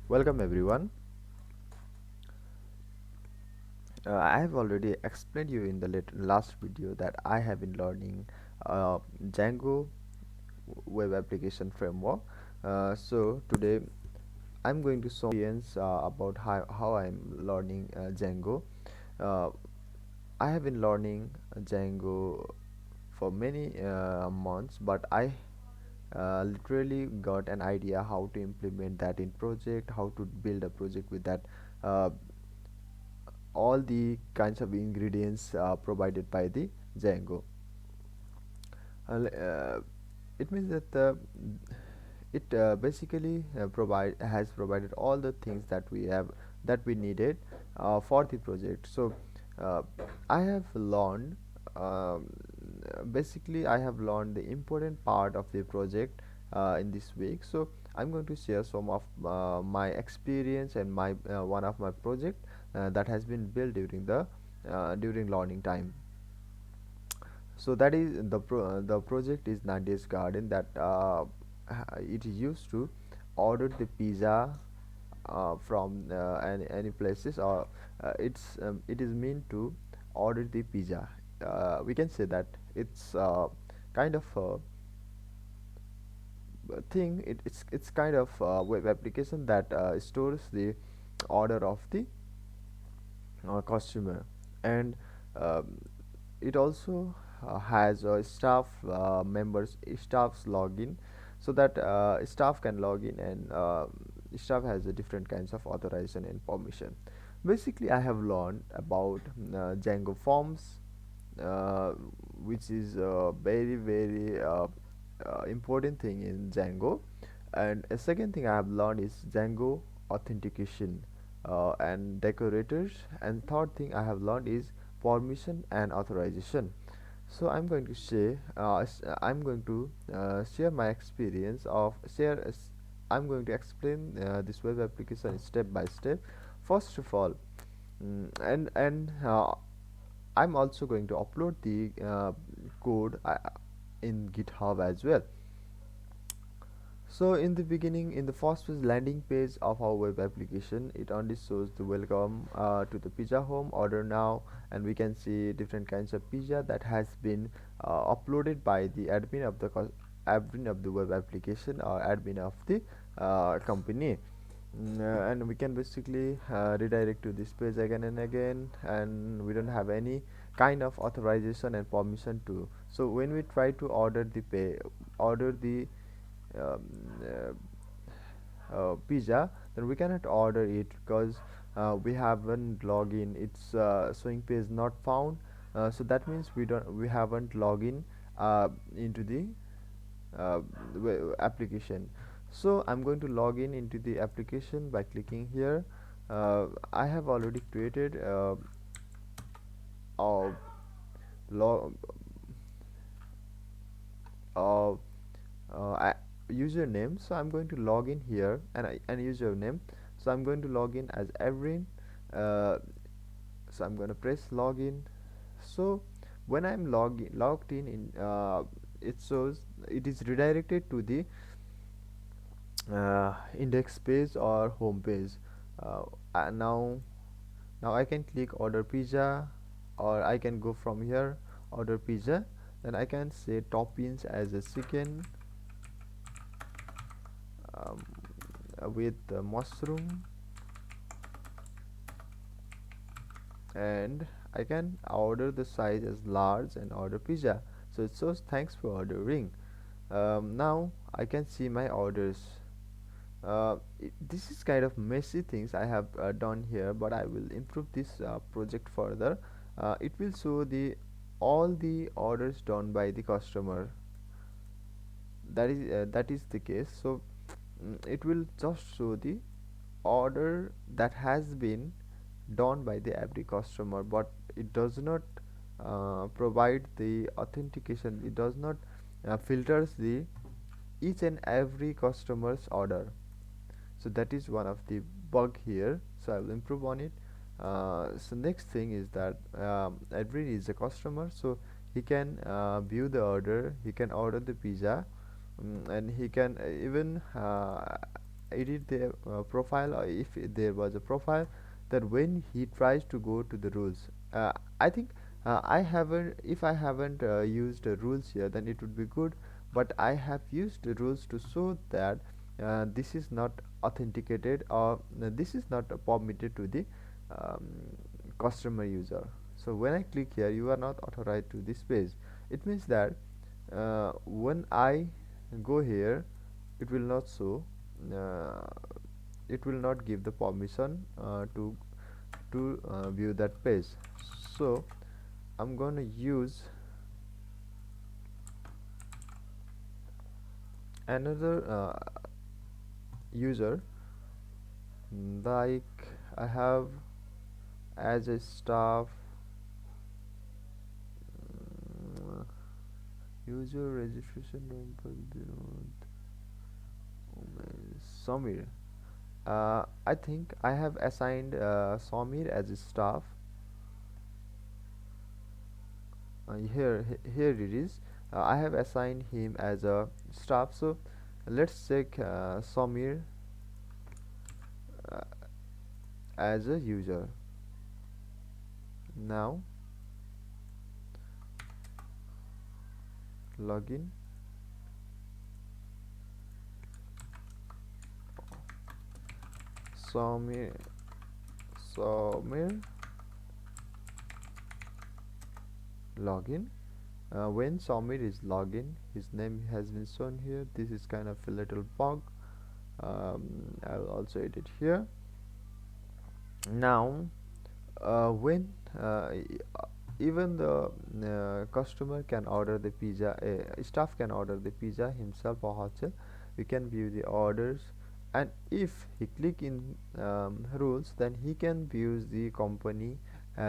Welcome everyone. I have already explained you in the last video that I have been learning Django web application framework. So today I'm going to show experience about how I'm learning Django. Uh, I have been learning Django for many months, but I literally got an idea how to implement that in project, how to build a project with that uh, all the kinds of ingredients provided by the Django. Uh, it means that it basically provide has provided all the things that we needed for the project. So uh, I have learned um, basically I have learned the important part of the project in this week. So I'm going to share some of my experience and my one of my project that has been built during learning time. So that is the project is Nadia's Garden that it used to order the pizza from any places, or it is meant to order the pizza. We can say that it's kind of thing. It's kind of web application that stores the order of the customer, and um, it also has a staff's login, so that staff can log in, and staff has a different kinds of authorization and permission. Basically I have learned about Django Forms, uh, which is a very important thing in Django. And a second thing I have learned is Django authentication and decorators. And third thing I have learned is permission and authorization. So I'm going to say I'm going to share my experience of share I'm going to explain this web application step by step. First of all, and I'm also going to upload the code in GitHub as well. So in the beginning, in the first page, landing page of our web application, it only shows the welcome to the pizza home, order now, and we can see different kinds of pizza that has been uploaded by the admin of the web application, or admin of the company. And we can basically redirect to this page again and again, and we don't have any kind of authorization and permission to. So when we try to order the um, pizza, then we cannot order it because we haven't logged in. It's showing page not found. So that means we haven't logged in into the application. So I'm going to log in into the application by clicking here. I have already created a log uh, username. So I'm going to log in here, and username. So I'm going to log in as Evrin. uh, so I'm going to press login. So when I'm logged in, it shows it is redirected to the index page or home page. uh, now I can click order pizza, or I can go from here order pizza. Then I can say toppings as a chicken, um, with mushroom, and I can order the size as large and order pizza. So it shows thanks for ordering. Now I can see my orders. This is kind of messy things I have done here, but I will improve this project further. It will show the all the orders done by the customer. That is the case. So it will just show the order that has been done by the every customer, but it does not provide the authentication. It does not filters the each and every customer's order. So that is one of the bug here, so I will improve on it. So next thing is that Edwin is a customer, so he can view the order, he can order the pizza, and he can even edit their profile, or if there was a profile, that when he tries to go to the rules, I think I haven't if I haven't used rules here, then it would be good, but I have used the rules to show that this is not authenticated, or this is not permitted to the um, customer user. So when I click here, you are not authorized to this page. It means that when I go here, it will not show, uh, it will not give the permission to view that page. So I'm gonna use another user, like I have as a staff, mm, user registration number Samir. I think I have assigned Samir as a staff. Here it is. I have assigned him as a staff. So let's check Samir uh, as a user. Now login. Samir Samir login. When Samir is login, his name has been shown here. This is kind of a little bug. I'll also edit here. Now when even the customer can order the pizza, staff can order the pizza himself or herself, we can view the orders, and if he click in rules, then he can view the company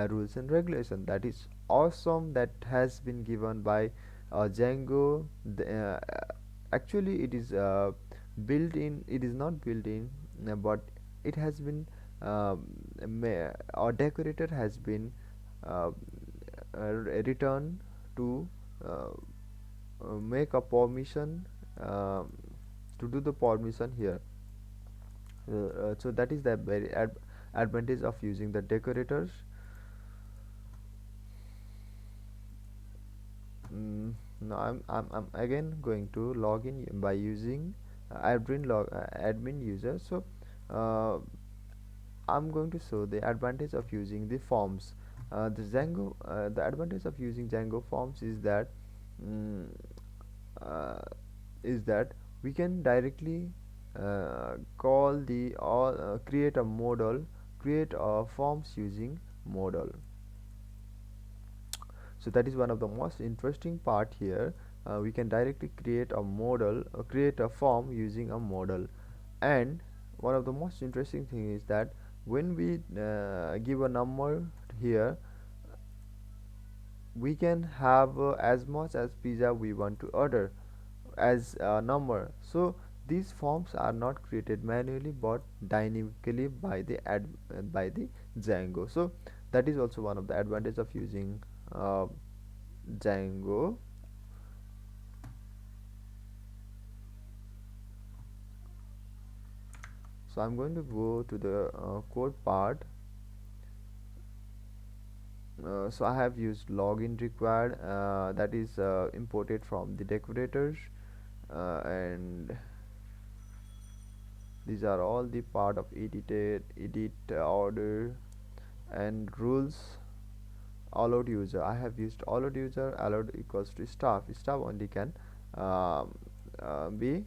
rules and regulation. That is awesome. That has been given by Django. Actually it is built in, it is not built in, but it has been or decorator has been uh, returned to uh, make a permission, to do the permission here. So that is the very advantage of using the decorators. Now I'm again going to log in by using admin user. So uh, I'm going to show the advantage of using the forms. The advantage of using Django forms mm, uh, is that we can directly call the or create a model, create a forms using model. So that is one of the most interesting part here. We can directly create a model, create a form using a model. And one of the most interesting thing is that when we give a number here, we can have as much as pizza we want to order as a number. So these forms are not created manually but dynamically by the by the Django. So that is also one of the advantage of using Django. So I'm going to go to the code part. So I have used login required, that is imported from the decorators, and these are all the part of edit order and rules. Allowed user, I have used allowed user. Allowed equals to staff only can um, be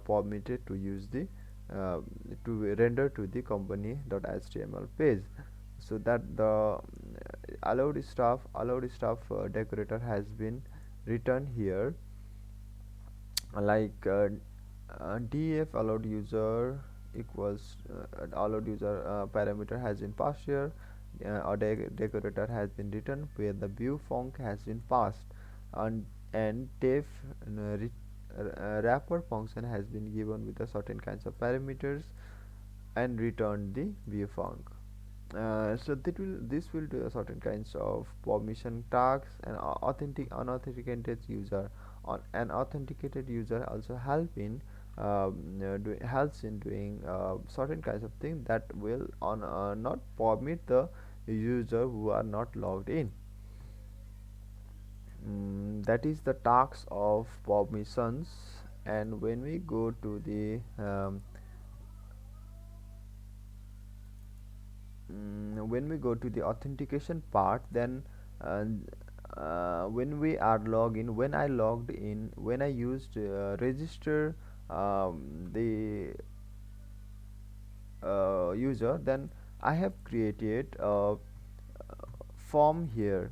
permitted to use the uh, to render to the company.html page. So that the allowed staff decorator has been written here, like def allowed user equals allowed user parameter has been passed here. A decorator has been written where the view func has been passed, and def wrapper function has been given with a certain kinds of parameters and returned the view func. So this will do a certain kinds of permission tags and authentic unauthenticated user. On an authenticated user also help in helps in doing certain kinds of things that will on not permit the user who are not logged in. That is the task of permissions. And when we go to the authentication part, then uh, when we are login when I logged in, when I used register the user, then I have created a form here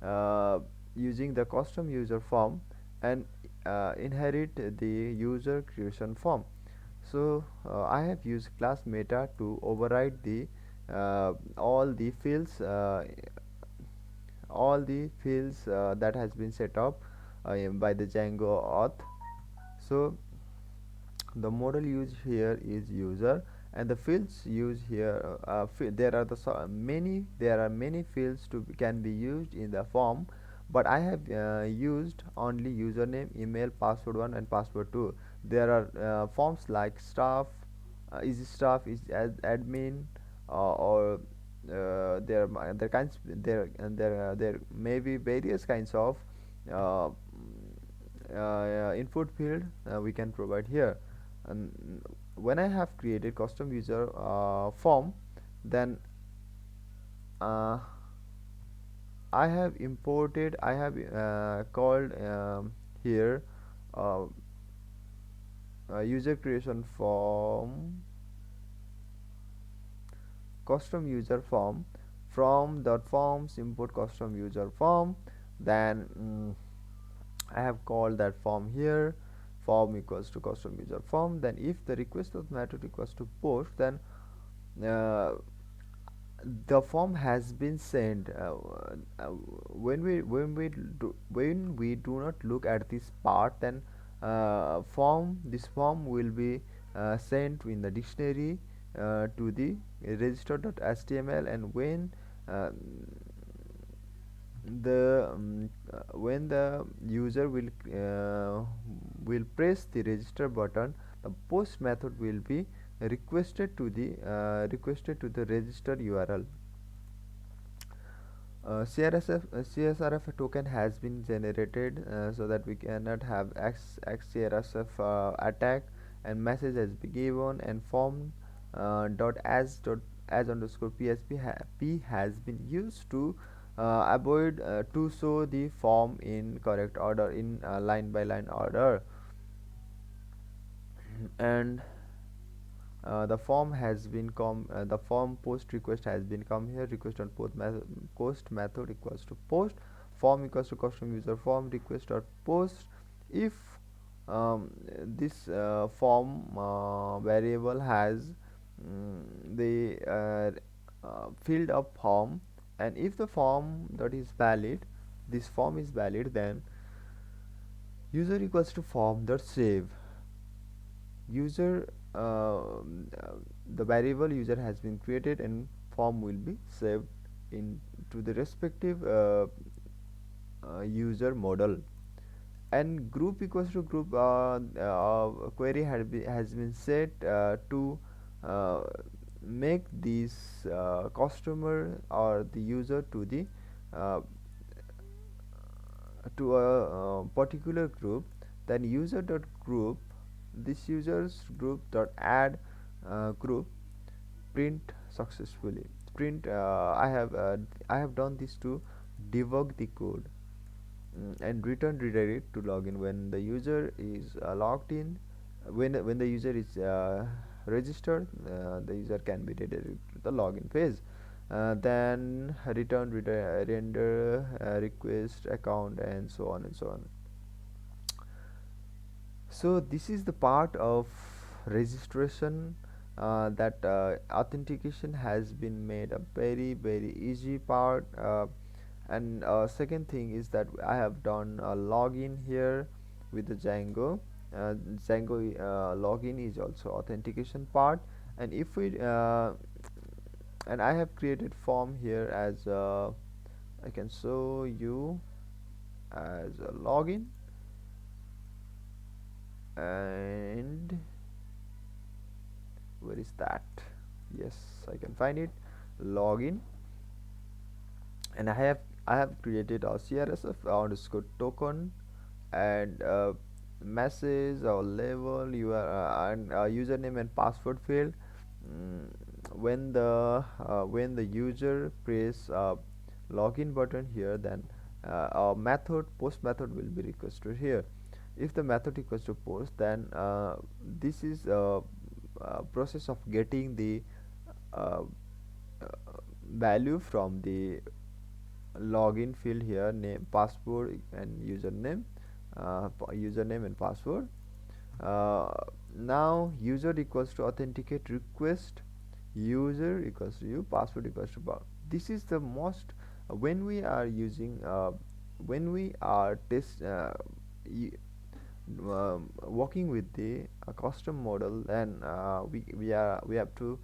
uh, using the custom user form, and inherit the user creation form. So I have used class meta to override the all the fields that has been set up by the Django auth. So the model used here is user, and the fields used here there are many fields can be used in the form, but I have used only username, email, password 1 and password 2. There are forms like staff, is staff, is as admin, or there kinds there and there may be various kinds of uh, input field we can provide here. And when I have created custom user form, then uh, I have called here uh, user creation form, custom user form. From the forms import custom user form, then I have called that form here, form equals to custom user form. Then if the request of method equals to post, then uh, the form has been sent. When we do not look at this part, then this form will be sent in the dictionary to the register.html. And when the user will press the register button, the post method will be requested to the register URL. CSRF token has been generated so that we cannot have XCRSF attack, and message has been given, and form as underscore p has been used to avoid to show the form in correct order, in line by line order. And the form post request has been come here. Request on post method equals to post, form equals to custom user form request dot post. If this form variable has the filled up form, and if the form that is valid, this form is valid, then user equals to form dot save user. The variable user has been created, and form will be saved into the respective user model. And group equals to group query has been set to uh, make this customer or the user uh, to a particular group. Then user dot group, this users group dot add group print successfully. Print I have done this to debug the code. And return redirect to login. When the user is logged in, when the user is registered, the user can be redirected to the login phase. Then return render request account, and so on and so on. So this is the part of registration, that authentication has been made a very easy part. And second thing is that I have done a login here with the Django. Django login is also authentication part. And if we and I have created form here as I can show you as a login. and where is that? Yes, I can find it. Login, and I have created a CRSF underscore token and message or label and username and password field. mm, when the user press login button here, then a method post method will be requested here. If the method equals to post, then this is a process of getting the uh, value from the login field here, name, password and username, username and password. uh, Now user equals to authenticate request, user equals to you, password equals to this is the most when we are using when we are working with the custom model, then we have to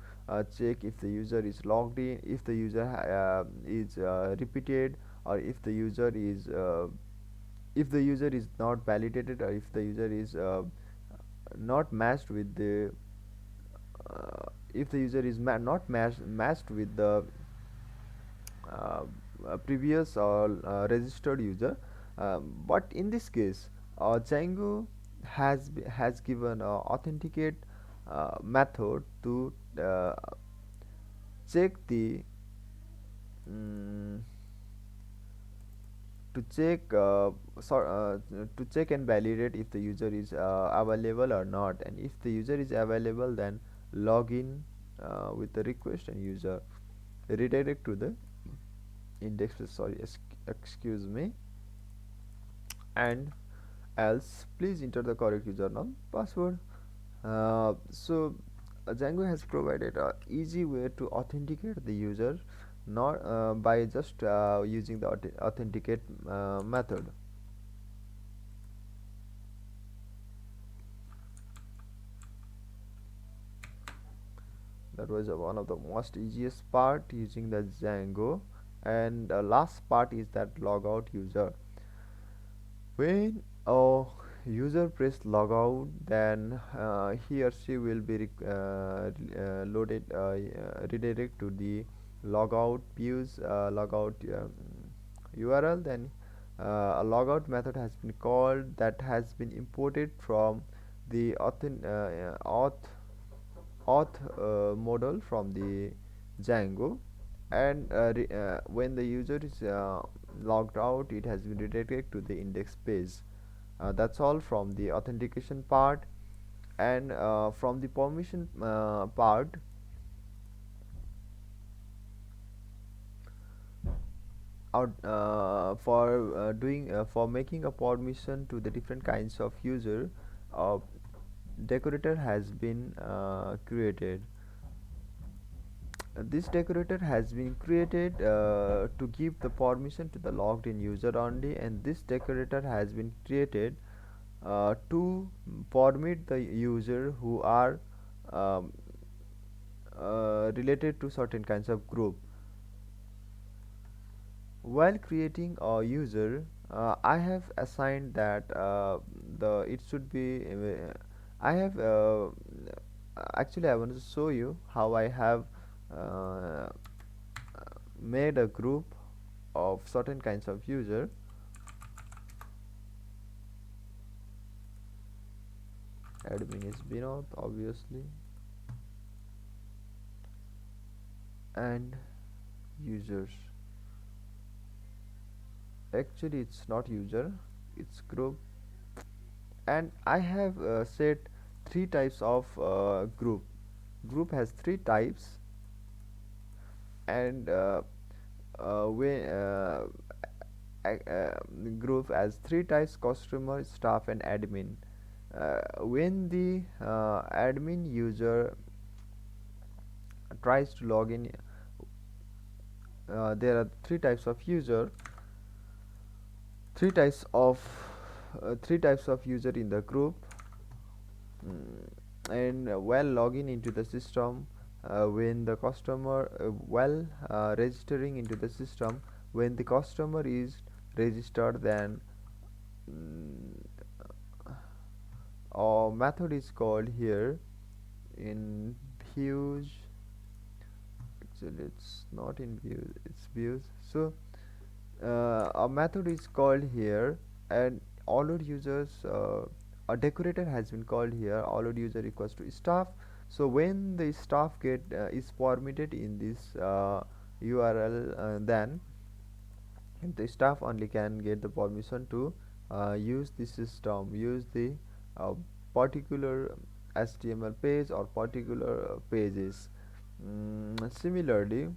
check if the user is logged in, if the user is repeated, or if the user is not validated, or if the user is not matched with the if the user is not matched with the uh, previous or registered user. But in this case, Django has given a authenticate method check the mm, to check to check and validate if the user is available or not, and if the user is available, then login with the request, and user redirect to the index, sorry, excuse me, and else please enter the correct username password. Django has provided a easy way to authenticate the user, not by just using the authenticate method. That was one of the most easiest part using the Django. And last part is that logout user. When a user press logout, then he or she will be loaded redirect to the logout views logout URL. Then a logout method has been called, that has been imported from the auth model from the Django. And when the user is logged out, it has been redirected to the index page. That's all from the authentication part. And from the permission part, out for making a permission to the different kinds of user, uh, decorator has been created. This decorator has been created to give the permission to the logged in user only, and this decorator has been created to permit the user who are um, related to certain kinds of group. While creating a user, I have assigned that the it should be I have actually I want to show you how I have uh, made a group of certain kinds of user. Admin is Vinod, obviously, and users. Actually, it's not user, it's group. And I have set three types of group. Group has three types, and when group has three types: customer, staff, and admin. When the admin user tries to log in, there are three types of three types of user in the group. And while logging into the system, when the customer while registering into the system, when the customer is registered, then our method is called here in views. Actually it's not in views, it's views. So a method is called here, and allowed users, a decorator has been called here. Allowed user equals to staff. So when the staff get is permitted in this URL, then the staff only can get the permission to use the system, use the uh, particular HTML page or particular pages. Similarly,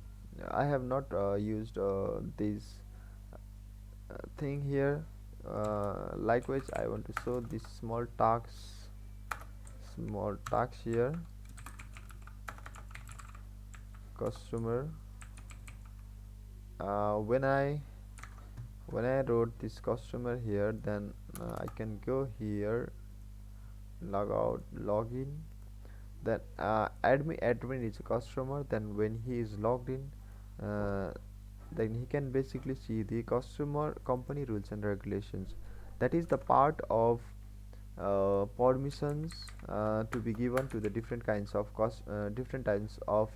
I have not used this thing here. Likewise, I want to show this small tags here. Customer. When I wrote this customer here, then I can go here, log out, login. Then admin is a customer. Then when he is logged in, uh, then he can basically see the customer company rules and regulations. That is the part of permissions to be given to the different kinds of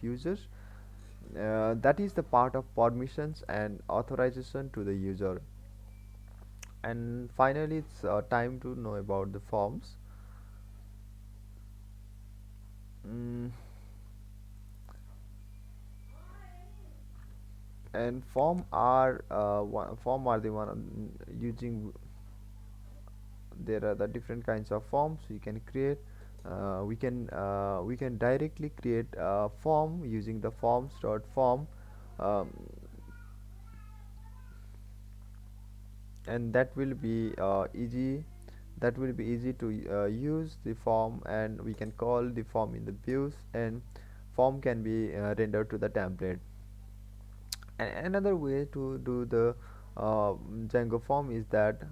users. That is the part of permissions and authorization to the user. And finally, it's time to know about the forms. mm, and form are the one using. There are the different kinds of forms we can create. We can directly create a form using the forms.form, um, and that will be easy to use the form, and we can call the form in the views, and form can be rendered to the template. And another way to do the Django form is that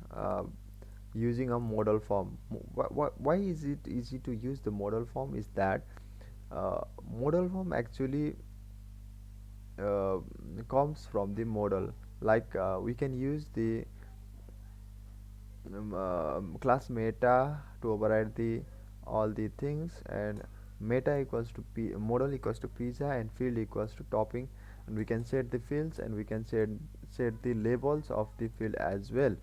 using a model form. Why is it easy to use the model form is that model form actually uh, comes from the model. Like we can use the class meta to override the all the things, and meta equals to model equals to pizza, and field equals to topping, and we can set the fields, and we can set the labels of the field as well.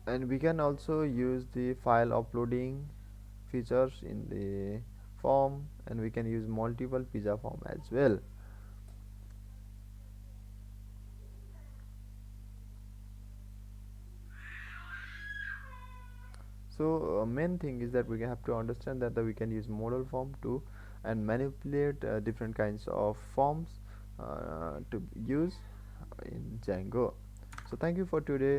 And we can also use the file uploading features in the form, and we can use multiple pizza form as well. So main thing is that we have to understand that we can use model form to and manipulate different kinds of forms to use in Django. So thank you for today.